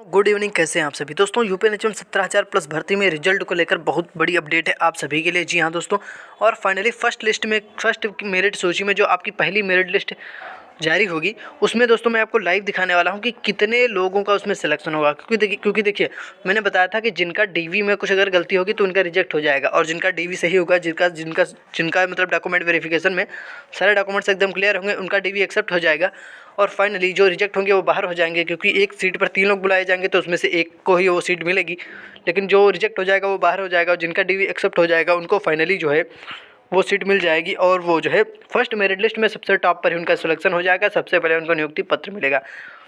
Good evening, कैसे हैं आप सभी दोस्तों। यूपी नेचुरल 17,000 प्लस भर्ती में रिजल्ट को लेकर बहुत बड़ी अपडेट है आप सभी के लिए। जी हाँ दोस्तों, और फाइनली फर्स्ट मेरिट सूची में जो आपकी पहली मेरिट लिस्ट जारी होगी उसमें दोस्तों मैं आपको लाइव दिखाने वाला हूं कि कितने लोगों का उसमें सिलेक्शन होगा। क्योंकि देखिए मैंने बताया था कि जिनका डीवी में कुछ अगर गलती होगी तो उनका रिजेक्ट हो जाएगा, और जिनका डीवी सही होगा, जिनका जिनका जिनका मतलब डॉक्यूमेंट वेरिफिकेशन में सारे डॉक्यूमेंट्स एकदम क्लियर होंगे, उनका डीवी एक्सेप्ट हो जाएगा। और फाइनली जो रिजेक्ट होंगे वो बाहर हो जाएंगे, क्योंकि एक सीट पर 3 लोग बुलाए जाएंगे तो उसमें से एक को ही वो सीट मिलेगी। लेकिन जो रिजेक्ट हो जाएगा वो बाहर हो जाएगा, और जिनका डीवी एक्सेप्ट हो जाएगा उनको फाइनली जो है वो सीट मिल जाएगी, और वो जो है फर्स्ट मेरिट लिस्ट में सबसे टॉप पर ही उनका सिलेक्शन हो जाएगा। सबसे पहले उनको नियुक्ति पत्र मिलेगा।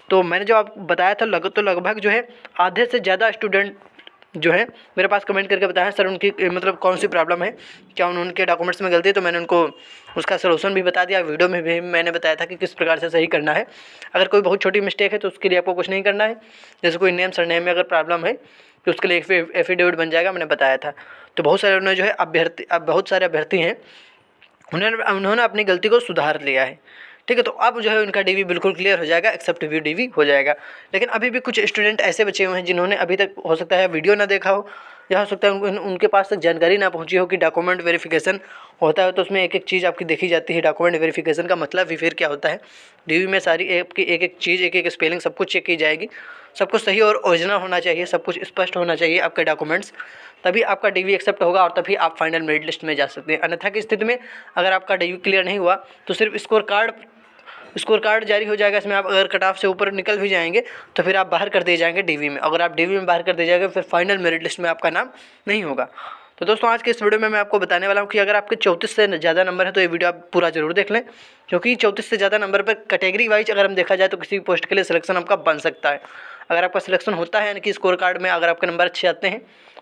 तो मैंने जो आप बताया था लगभग जो है आधे से ज़्यादा स्टूडेंट जो है मेरे पास कमेंट करके बताया सर उनकी मतलब कौन सी प्रॉब्लम है, क्या उनके डॉक्यूमेंट्स में गलती है। तो मैंने उनको उसका सलूशन भी बता दिया, वीडियो में भी मैंने बताया था कि किस प्रकार से सही करना है। अगर कोई बहुत छोटी मिस्टेक है तो उसके लिए आपको कुछ नहीं करना है। जैसे कोई नेम सरनेम में अगर प्रॉब्लम है तो उसके लिए एफिडेविट बन जाएगा, मैंने बताया था। तो बहुत सारे उन्होंने जो है अब बहुत सारे अभ्यर्थी हैं, उन्होंने अपनी गलती को सुधार लिया है। ठीक है, तो अब जो है उनका डीवी बिल्कुल क्लियर हो जाएगा, एक्सेप्ट व्यू डीवी हो जाएगा। लेकिन अभी भी कुछ स्टूडेंट ऐसे बचे हुए हैं जिन्होंने अभी तक हो सकता है वीडियो ना देखा हो, या हो सकता है उनके पास तक जानकारी ना पहुंची हो कि डॉक्यूमेंट वेरिफिकेशन होता है तो उसमें एक एक चीज़ आपकी देखी जाती है। डॉक्यूमेंट वेरिफिकेशन का मतलब भी फिर क्या होता है, डीवी में सारी आपकी एक एक चीज़, एक एक स्पेलिंग सब कुछ चेक की जाएगी। सब कुछ सही और ओरिजिनल होना चाहिए, सब कुछ स्पष्ट होना चाहिए आपके डॉक्यूमेंट्स, तभी आपका डीवी एक्सेप्ट होगा और तभी आप फाइनल मेरिट लिस्ट में जा सकते हैं। अन्यथा की स्थिति में अगर आपका डीवी क्लियर नहीं हुआ तो सिर्फ स्कोर कार्ड जारी हो जाएगा। इसमें आप अगर कट ऑफ से ऊपर निकल भी जाएंगे तो फिर आप बाहर कर दिए जाएंगे डीवी में। अगर आप डीवी में बाहर कर दिए जाएंगे फिर फाइनल मेरिट लिस्ट में आपका नाम नहीं होगा। तो दोस्तों आज के इस वीडियो में मैं आपको बताने वाला हूं कि अगर आपके 34 से ज़्यादा नंबर है तो ये वीडियो आप पूरा जरूर देख लें, क्योंकि 34 से ज़्यादा नंबर पर कैटेगरी वाइज अगर हम देखा जाए तो किसी पोस्ट के लिए सिलेक्शन आपका बन सकता है। अगर आपका सिलेक्शन होता है यानी कि स्कोर कार्ड में अगर आपके नंबर अच्छे आते हैं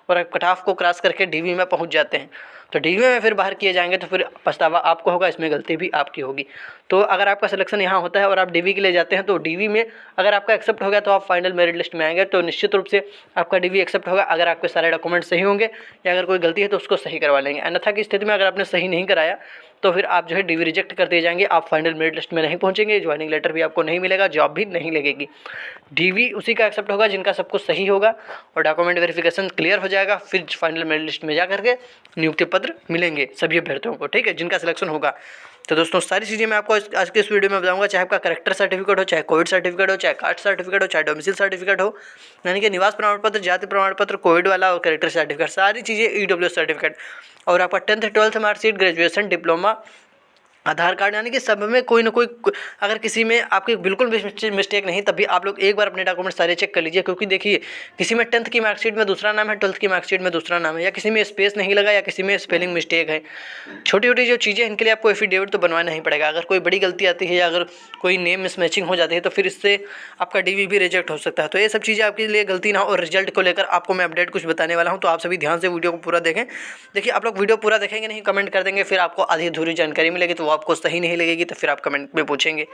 और आप कट ऑफ को क्रॉस करके डीवी में पहुंच जाते हैं तो डीवी में फिर बाहर किए जाएंगे तो फिर पछतावा आपको होगा, इसमें गलती भी आपकी होगी। तो अगर आपका सिलेक्शन यहाँ होता है और आप डीवी के लिए जाते हैं तो डीवी में अगर आपका एक्सेप्ट हो गया तो आप फाइनल मेरिट लिस्ट में आएंगे, तो निश्चित रूप से आपका डीवी एक्सेप्ट होगा अगर आपके सारे डॉक्यूमेंट सही होंगे, या अगर कोई गलती है तो उसको सही करवा लेंगे। अन्यथा की स्थिति में अगर आपने सही नहीं कराया तो फिर आप जो है डीवी रिजेक्ट कर दिए जाएंगे, आप फाइनल मेरिट लिस्ट में नहीं पहुंचेंगे, ज्वाइनिंग लेटर भी आपको नहीं मिलेगा, जॉब भी नहीं लगेगी। डीवी उसी का एक्सेप्ट होगा जिनका सब कुछ सही होगा और डॉक्यूमेंट वेरिफिकेशन क्लियर हो जाएगा, फिर फाइनल मेरिट लिस्ट में जा करके नियुक्ति पत्र मिलेंगे सभी अभ्यर्थियों को। ठीक है, जिनका सिलेक्शन होगा। तो दोस्तों सारी चीज़ें मैं आपको आज के इस वीडियो में बताऊंगा, चाहे आपका करेक्टर सर्टिफिकेट हो, चाहे कोविड सर्टिफिकेट हो, चाहे कास्ट सर्टिफिकेट हो, चाहे डोमिसाइल सर्टिफिकेट हो, यानी कि निवास प्रमाण पत्र, जाति प्रमाण पत्र, कोविड वाला और करेक्टर सर्टिफिकेट, सारी चीज़ें EWS सर्टिफिकेट, और आपका 10th 12th marksheet, graduation, diploma, Aadhaar card, यानी कि सब में कोई ना कोई अगर किसी में आपकी बिल्कुल भी मिस्टेक नहीं तभी आप लोग एक बार अपने डॉक्यूमेंट सारे चेक कर लीजिए। क्योंकि देखिए किसी में 10th की मार्कशीट में दूसरा नाम है, 12th की मार्कशीट में दूसरा नाम है, या किसी में स्पेस नहीं लगा, या किसी में स्पेलिंग मिस्टेक है, छोटी छोटी जो चीज़ें इनके लिए आपको एफिडेविट तो बनवाना ही पड़ेगा। अगर कोई बड़ी गलती आती है या अगर कोई नेम मिसमैचिंग हो जाती है तो फिर इससे आपका डीवी भी रिजेक्ट हो सकता है। तो ये सब चीज़ें आपके लिए गलती ना हो, और रिजल्ट को लेकर आपको मैं अपडेट कुछ बताने वाला हूँ, तो आप सभी ध्यान से वीडियो को पूरा देखें। देखिए आप लोग वीडियो पूरा देखेंगे नहीं, कमेंट कर देंगे, फिर आपको आधी अधूरी जानकारी मिलेगी तो वो आपको सही नहीं लगेगी तो फिर आप कमेंट में पूछेंगे।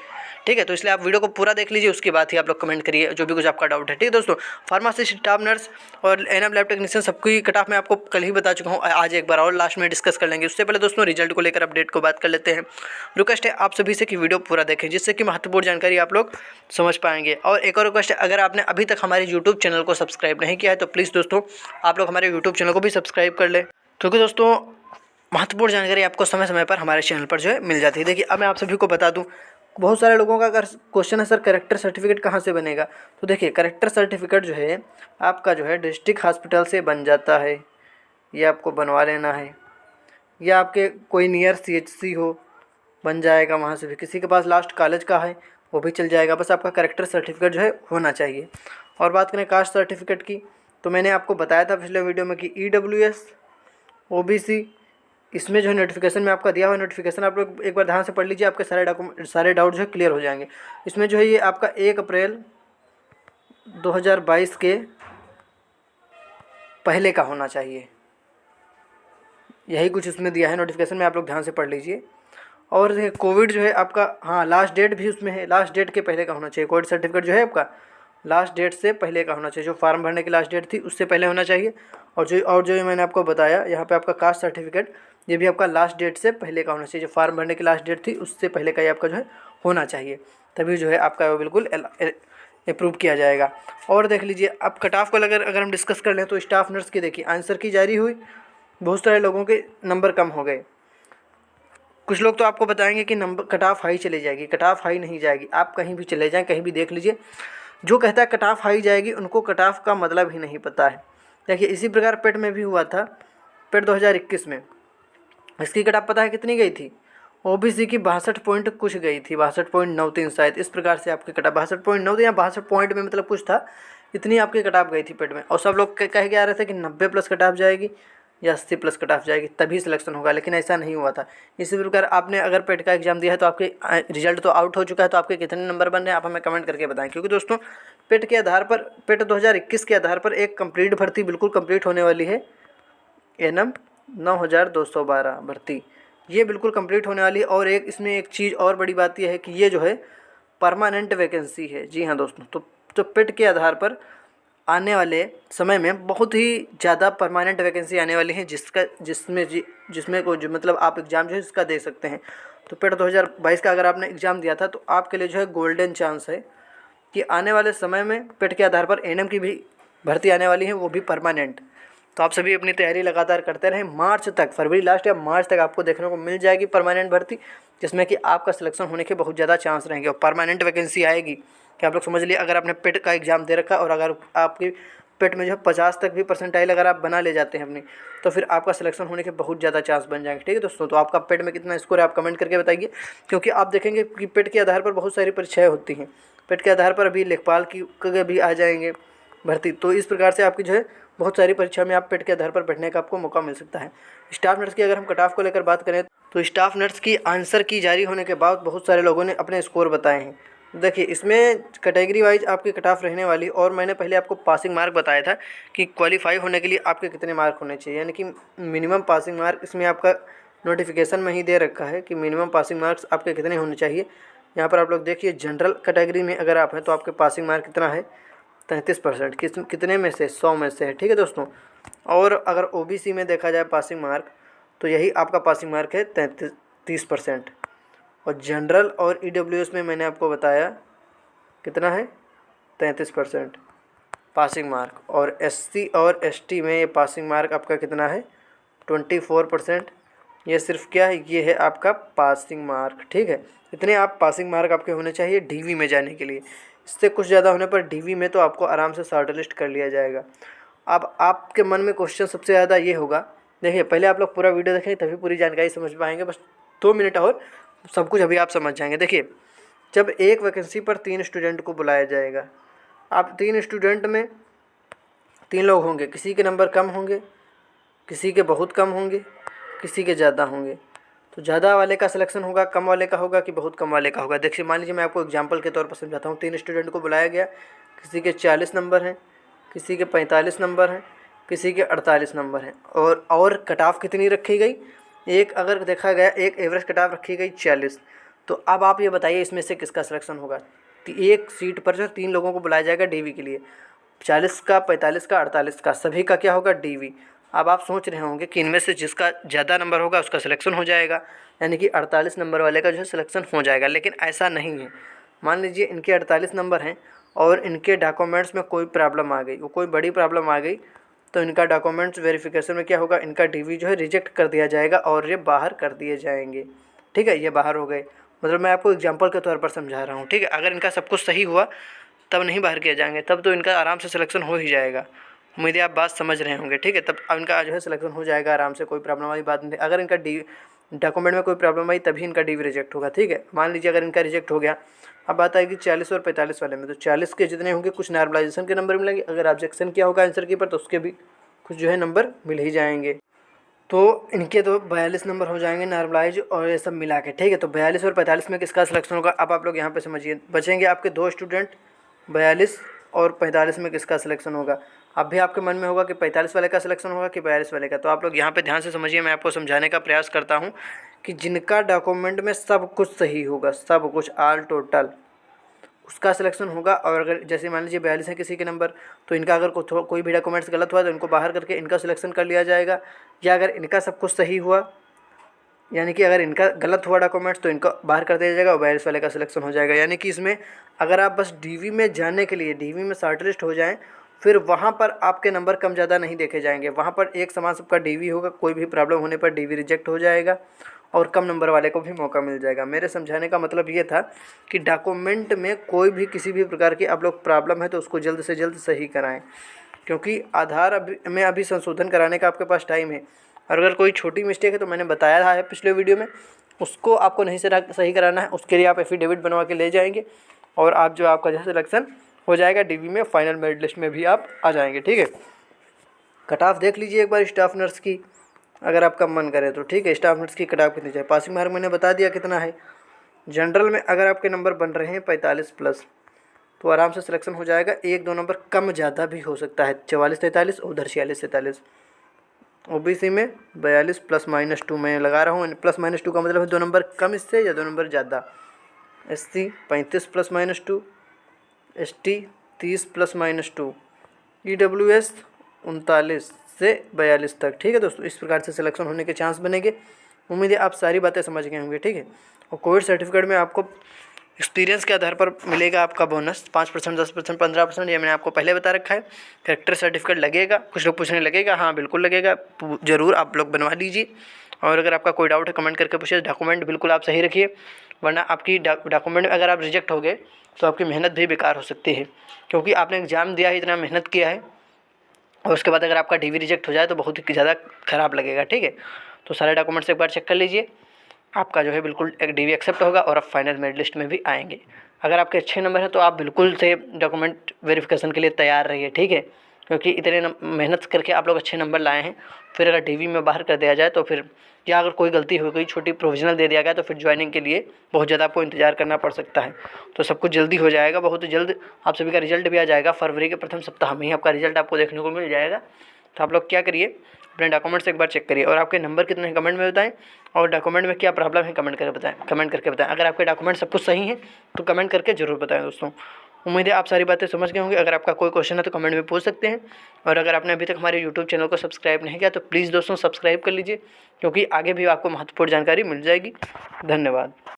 ठीक है, तो इसलिए आप वीडियो को पूरा देख लीजिए, उसके बाद ही आप लोग कमेंट करिए जो भी कुछ आपका डाउट है। ठीक है दोस्तों, फार्मासिस्ट, स्टाफ नर्स और एनएम लैब टेक्नीशियन सबकी कट ऑफ मैं आपको कल ही बता चुका हूँ, आज एक बार और लास्ट में डिस्कस कर लेंगे। उससे पहले दोस्तों रिजल्ट को लेकर अपडेट को बात कर लेते हैं। रिक्वेस्ट है आप सभी से कि वीडियो पूरा देखें, जिससे कि महत्वपूर्ण जानकारी आप लोग समझ पाएंगे। और एक और रिक्वेस्ट है, अगर आपने अभी तक हमारे यूट्यूब चैनल को सब्सक्राइब नहीं किया है तो प्लीज़ दोस्तों आप लोग हमारे यूट्यूब चैनल को भी सब्सक्राइब कर लें, क्योंकि दोस्तों महत्वपूर्ण जानकारी आपको समय समय पर हमारे चैनल पर जो है मिल जाती है। देखिए अब मैं आप सभी को बता दूं, बहुत सारे लोगों का अगर क्वेश्चन है सर करेक्टर सर्टिफिकेट कहाँ से बनेगा, तो देखिए करेक्टर सर्टिफिकेट जो है आपका जो है डिस्ट्रिक्ट हॉस्पिटल से बन जाता है, ये आपको बनवा लेना है, या आपके कोई नियर CHC हो बन जाएगा, वहाँ से भी किसी के पास लास्ट कॉलेज का है वो भी चल जाएगा, बस आपका करेक्टर सर्टिफिकेट जो है होना चाहिए। और बात करें कास्ट सर्टिफिकेट की, तो मैंने आपको बताया था पिछले वीडियो में कि EWS, OBC, इसमें जो है नोटिफिकेशन में आपका दिया हुआ नोटिफिकेशन आप लोग एक बार ध्यान से पढ़ लीजिए, आपके सारे डाउट जो है क्लियर हो जाएंगे। इसमें जो है ये आपका 1 अप्रैल 2022 के पहले का होना चाहिए, यही कुछ इसमें दिया है नोटिफिकेशन में, आप लोग ध्यान से पढ़ लीजिए। और कोविड जो है आपका, हाँ लास्ट डेट भी उसमें है, लास्ट डेट के पहले का होना चाहिए। कोविड सर्टिफिकेट जो है आपका लास्ट डेट से पहले का होना चाहिए, जो फॉर्म भरने की लास्ट डेट थी उससे पहले होना चाहिए। और जो मैंने आपको बताया यहाँ पे आपका कास्ट सर्टिफिकेट, ये भी आपका लास्ट डेट से पहले का होना चाहिए, जो फॉर्म भरने की लास्ट डेट थी उससे पहले का ही आपका जो है होना चाहिए, तभी जो है आपका वो बिल्कुल अप्रूव किया जाएगा। और देख लीजिए अब कट ऑफ को अगर हम डिस्कस कर लें तो स्टाफ नर्स की देखिए आंसर की जारी हुई, बहुत सारे लोगों के नंबर कम हो गए। कुछ लोग तो आपको बताएंगे कि नंबर कट ऑफ हाई चली जाएगी, कट ऑफ हाई नहीं जाएगी। आप कहीं भी चले जाएं, कहीं भी देख लीजिए, जो कहता है कट ऑफ हाई जाएगी उनको कट ऑफ का मतलब ही नहीं पता है। देखिए इसी प्रकार पेट में भी हुआ था, पेट 2021 में इसकी कट ऑफ पता है कितनी गई थी? ओबीसी की 62 पॉइंट कुछ गई थी, 62.93 शायद, इस प्रकार से आपकी कट ऑफ 62.93 या 62 पॉइंट में मतलब कुछ था, इतनी आपकी कट ऑफ गई थी पेट में। और सब लोग कह के आ रहे थे कि 90 प्लस कट ऑफ जाएगी या 80 प्लस कट ऑफ जाएगी तभी सिलेक्शन होगा, लेकिन ऐसा नहीं हुआ था। इसी प्रकार आपने अगर पेट का एग्जाम दिया है तो आपके रिजल्ट तो आउट हो चुका है, तो आपके कितने नंबर बन रहे हैं आप हमें कमेंट करके बताएं। क्योंकि दोस्तों पेट के आधार पर, पेट 2021 के आधार पर एक कंप्लीट भर्ती बिल्कुल कंप्लीट होने वाली है, एनएम 9212 भर्ती, ये बिल्कुल कंप्लीट होने वाली है। और एक इसमें एक चीज़ और बड़ी बात यह है कि ये जो है परमानेंट वैकेंसी है। जी हाँ दोस्तों, तो पेट के आधार पर आने वाले समय में बहुत ही ज़्यादा परमानेंट वैकेंसी आने वाली है, जिसमें को जो मतलब आप एग्ज़ाम जो है इसका दे सकते हैं। तो पेट 2022 का अगर आपने एग्ज़ाम दिया था तो आपके लिए जो है गोल्डन चांस है कि आने वाले समय में पेट के आधार पर एनएम की भी भर्ती आने वाली है, वो भी परमानेंट। तो आप सभी अपनी तैयारी लगातार करते रहें, मार्च तक, फरवरी लास्ट या मार्च तक आपको देखने को मिल जाएगी परमानेंट भर्ती, जिसमें कि आपका सिलेक्शन होने के बहुत ज़्यादा चांस रहेंगे। और परमानेंट वैकेंसी आएगी कि आप लोग समझ लिए, अगर आपने पेट का एग्ज़ाम दे रखा और अगर आपकी पेट में जो है 50 तक भी परसेंटाइल अगर आप बना ले जाते हैं अपनी, तो फिर आपका सिलेक्शन होने के बहुत ज़्यादा चांस बन जाएंगे। ठीक है दोस्तों, तो आपका पेट में कितना स्कोर है आप कमेंट करके बताइए। क्योंकि आप देखेंगे कि पेट के आधार पर बहुत सारी परीक्षाएँ होती हैं, पेट के आधार पर अभी लेखपाल की भी आ जाएंगे भर्ती। तो इस प्रकार से आपकी जो है बहुत सारी परीक्षा में आप पेट के आधार पर बैठने का आपको मौका मिल सकता है। स्टाफ नर्स की अगर हम कट ऑफ को लेकर बात करें तो स्टाफ नर्स की आंसर की जारी होने के बाद बहुत सारे लोगों ने अपने स्कोर बताए हैं। देखिए इसमें कैटेगरी वाइज आपकी कट ऑफ रहने वाली, और मैंने पहले आपको पासिंग मार्क बताया था कि क्वालिफाई होने के लिए आपके कितने मार्क होने चाहिए, यानी कि मिनिमम पासिंग मार्क इसमें आपका नोटिफिकेशन में ही दे रखा है कि मिनिमम पासिंग मार्क्स आपके कितने होने चाहिए। यहाँ पर आप लोग देखिए जनरल कैटेगरी में अगर आप हैं तो आपके पासिंग मार्क कितना है, 33%, कितने में से 100 में से है। ठीक है दोस्तों, और अगर ओबीसी में देखा जाए पासिंग मार्क तो यही आपका पासिंग मार्क है 30%। और जनरल और ईडब्ल्यूएस में मैंने आपको बताया कितना है, 33% पासिंग मार्क। और एससी और एसटी में ये पासिंग मार्क आपका कितना है, 24%। ये सिर्फ क्या है, ये है आपका पासिंग मार्क। ठीक है, इतने आप पासिंग मार्क आपके होने चाहिए डीवी में जाने के लिए। इससे कुछ ज़्यादा होने पर डीवी में तो आपको आराम से शॉर्ट लिस्ट कर लिया जाएगा। अब आपके मन में क्वेश्चन सबसे ज़्यादा ये होगा, देखिए पहले आप लोग पूरा वीडियो देखें तभी पूरी जानकारी समझ पाएंगे, बस 2 मिनट और सब कुछ अभी आप समझ जाएंगे। देखिए जब एक वैकेंसी पर 3 स्टूडेंट को बुलाया जाएगा, आप 3 स्टूडेंट में 3 लोग होंगे, किसी के नंबर कम होंगे, किसी के बहुत कम होंगे, किसी के ज़्यादा होंगे। तो ज़्यादा वाले का सिलेक्शन होगा, कम वाले का होगा कि बहुत कम वाले का होगा। देखिए मान लीजिए मैं आपको एग्जांपल के तौर पर समझाता हूँ। 3 स्टूडेंट को बुलाया गया, किसी के 40 नंबर हैं, किसी के 45 नंबर हैं, किसी के 48 नंबर हैं। और कट ऑफ कितनी रखी गई, एक अगर देखा गया एक एवरेज कट ऑफ रखी गई 40। तो अब आप ये बताइए इसमें से किसका सिलेक्शन होगा। एक सीट पर जो 3 लोगों को बुलाया जाएगा डीवी के लिए, 40 का, 45 का, 48 का, सभी का क्या होगा, डीवी। अब आप सोच रहे होंगे कि इनमें से जिसका ज़्यादा नंबर होगा उसका सिलेक्शन हो जाएगा, यानी कि 48 नंबर वाले का जो है सिलेक्शन हो जाएगा। लेकिन ऐसा नहीं है। मान लीजिए इनके 48 नंबर हैं और इनके डॉक्यूमेंट्स में कोई प्रॉब्लम आ गई, वो कोई बड़ी प्रॉब्लम आ गई, तो इनका डॉक्यूमेंट्स वेरिफिकेशन में क्या होगा, इनका डीवी जो है रिजेक्ट कर दिया जाएगा और ये बाहर कर दिए जाएंगे। ठीक है, ये बाहर हो गए, मतलब मैं आपको एग्जांपल के तौर पर समझा रहा हूँ। ठीक है, अगर इनका सब कुछ सही हुआ तब नहीं बाहर किया जाएंगे, तब तो इनका आराम से सिलेक्शन हो ही जाएगा। उम्मीद है आप बात समझ रहे होंगे। ठीक है, तब इनका जो है सिलेक्शन हो जाएगा आराम से, कोई प्रॉब्लम वाली बात नहीं। अगर इनका डॉक्यूमेंट में कोई प्रॉब्लम आई तभी इनका डीवी रिजेक्ट होगा। ठीक है, मान लीजिए अगर इनका रिजेक्ट हो गया, अब बात आएगी 40 और 45 वाले में। तो 40 के जितने होंगे कुछ नॉर्मलाइजेशन के नंबर मिलेंगे, अगर ऑब्जेक्शन किया होगा आंसर की पर तो उसके भी कुछ जो है नंबर मिल ही जाएंगे। तो इनके तो 42 नंबर हो जाएंगे नॉर्मलाइज और ये सब मिला के। ठीक है, तो 42 और 45 में किसका सिलेक्शन होगा। अब आप लोग यहाँ पे समझिए, बचेंगे आपके 2 स्टूडेंट, 42 और 45 में किसका सिलेक्शन होगा। अब भी आपके मन में होगा कि 45 वाले का सिलेक्शन होगा कि 42 वाले का। तो आप लोग यहाँ पे ध्यान से समझिए, मैं आपको समझाने का प्रयास करता हूँ कि जिनका डॉक्यूमेंट में सब कुछ सही होगा, सब कुछ ऑल टोटल, उसका सिलेक्शन होगा। और अगर जैसे मान लीजिए 42 है किसी के नंबर, तो इनका अगर कोई भी डॉक्यूमेंट्स गलत हुआ तो इनको बाहर करके इनका सिलेक्शन कर लिया जाएगा। या अगर इनका सब कुछ सही हुआ यानी कि अगर इनका गलत हुआ डॉक्यूमेंट्स तो इनको बाहर कर दिया जाएगा और 42 वाले का सिलेक्शन हो जाएगा। यानी कि इसमें अगर आप बस डीवी में जाने के लिए डीवी में शॉर्ट लिस्ट हो जाएँ, फिर वहाँ पर आपके नंबर कम ज़्यादा नहीं देखे जाएंगे। वहाँ पर एक समान सबका डीवी होगा, कोई भी प्रॉब्लम होने पर डीवी रिजेक्ट हो जाएगा और कम नंबर वाले को भी मौका मिल जाएगा। मेरे समझाने का मतलब ये था कि डॉक्यूमेंट में कोई भी किसी भी प्रकार की आप लोग प्रॉब्लम है तो उसको जल्द से जल्द सही कराएं, क्योंकि आधार अभी संशोधन कराने का आपके पास टाइम है। और अगर कोई छोटी मिस्टेक है तो मैंने बताया है पिछले वीडियो में, उसको आपको नहीं सही कराना है। उसके लिए आप एफिडेविट बनवा के ले जाएंगे और आप जो आपका जैसे सिलेक्शन हो जाएगा डीवी में, फाइनल मेरिट लिस्ट में भी आप आ जाएंगे। ठीक है, कट ऑफ देख लीजिए एक बार स्टाफ नर्स की, अगर आपका मन करे तो। ठीक है, स्टाफ नर्स की कट ऑफ कितनी चाहिए, पासिंग मार्क मैंने बता दिया कितना है। जनरल में अगर आपके नंबर बन रहे हैं 45 प्लस तो आराम से सिलेक्शन हो जाएगा। 1-2 नंबर कम ज़्यादा भी हो सकता है, 44-43 उधर 46-43। ओबीसी में 42 +-2 मैं लगा रहा हूँ, +-2 का मतलब है 2 नंबर कम इससे या 2 नंबर ज़्यादा। एससी 35 +-2, एसटी 30 +-2, ईडब्ल्यूएस 39 से 42 तक। ठीक है दोस्तों, इस प्रकार से सिलेक्शन होने के चांस बनेंगे। उम्मीद है आप सारी बातें समझ गए होंगे। ठीक है, और कोविड सर्टिफिकेट में आपको एक्सपीरियंस के आधार पर मिलेगा आपका बोनस 5%, 10%, 15%, ये मैंने आपको पहले बता रखा है। कैरेक्टर सर्टिफिकेट लगेगा, कुछ लोग पूछने लगेगा, हाँ बिल्कुल लगेगा, ज़रूर आप लोग बनवा लीजिए। और अगर आपका कोई डाउट है कमेंट करके पूछिए। डॉक्यूमेंट बिल्कुल आप सही रखिए, वरना आपकी डॉक्यूमेंट में अगर आप रिजेक्ट हो गए तो आपकी मेहनत भी बेकार हो सकती है, क्योंकि आपने एग्ज़ाम दिया है, इतना मेहनत किया है और उसके बाद अगर आपका डीवी रिजेक्ट हो जाए तो बहुत ही ज़्यादा ख़राब लगेगा। ठीक है, तो सारे डॉक्यूमेंट्स एक बार चेक कर लीजिए, आपका जो है बिल्कुल एक डीवी एक्सेप्ट होगा और आप फाइनल मेरिट लिस्ट में भी आएंगे। अगर आपके अच्छे नंबर हैं तो आप बिल्कुल से डॉक्यूमेंट वेरिफिकेशन के लिए तैयार रहिए। ठीक है, क्योंकि इतने मेहनत करके आप लोग अच्छे नंबर लाए हैं, फिर अगर डीवी में बाहर कर दिया जाए तो फिर, या अगर कोई गलती हो गई, छोटी प्रोविजनल दे दिया गया तो फिर ज्वाइनिंग के लिए बहुत ज़्यादा आपको इंतजार करना पड़ सकता है। तो सब कुछ जल्दी हो जाएगा, बहुत जल्द आप सभी का रिजल्ट भी आ जाएगा। फरवरी के प्रथम सप्ताह में ही आपका रिजल्ट आपको देखने को मिल जाएगा। तो आप लोग क्या करिए, अपने डॉक्यूमेंट्स एक बार चेक करिए और आपके नंबर कितने हैं कमेंट में बताएं, और डॉक्यूमेंट में क्या प्रॉब्लम है कमेंट करके बताएं। अगर आपके डॉक्यूमेंट सब कुछ सही हैं तो कमेंट करके ज़रूर बताएं दोस्तों। उम्मीद है आप सारी बातें समझ गए होंगे। अगर आपका कोई क्वेश्चन है तो कमेंट में पूछ सकते हैं, और अगर आपने अभी तक हमारे यूट्यूब चैनल को सब्सक्राइब नहीं किया तो प्लीज़ दोस्तों सब्सक्राइब कर लीजिए, क्योंकि आगे भी आपको महत्वपूर्ण जानकारी मिल जाएगी। धन्यवाद।